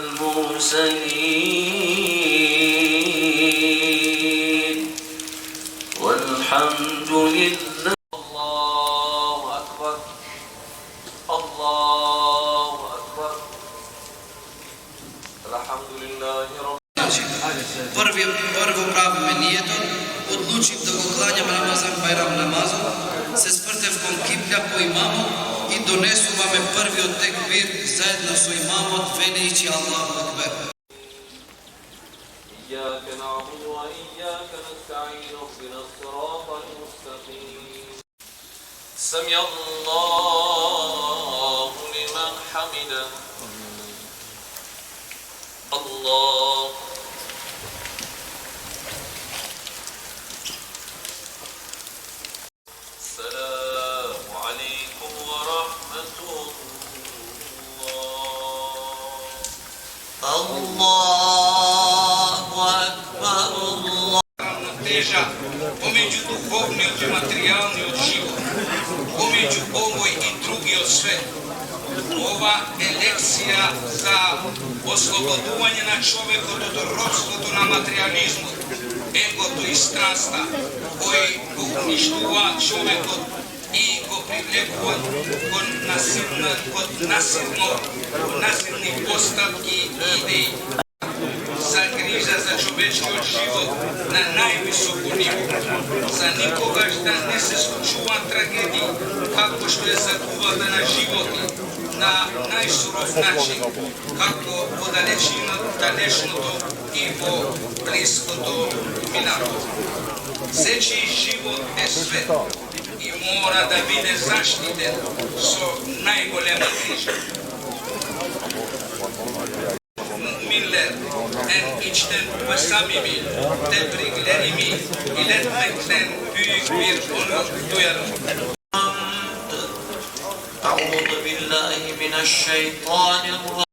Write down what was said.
المرسلين والحمد لله. الله أكبر الله أكبر الحمد لله رب. Прво правиме нието, одлучив да го клањаме Рамазан Бајрам намазот, се спртев кон киблја по имамот и донесуваме првиот текбир заедно со имамот, велејќи Аллаху Акбар. إياك نعبد وإياك نستعين اهدنا الصراط المستقيم. سمع الله لمن حمده. الله السلام عليكم ورحمة الله. الله أكبر الله. Равнотежа помеѓу духовниот и материјалниот живот, помеѓу овој и другиот свет. Ова е лекција за ослободување на човекот од робството на материјализмот, егото и страста, кои го уништуваат човекот и го привлекуваат кон насилни постапки и идеи. За грижа за човечкиот живот на највисоко ниво, за никогаш да не се случуваат трагедии, како што е загубата на животи на најсуров начин, како во далечното и во блиското минато. Сечи живот е свет и мора да биде заштитен со најголема грижа. Miller en içten ve samimi, tebriklerimi iletmekten büyük bir onur duyarım. أعوذ بالله من الشيطان الرجيم.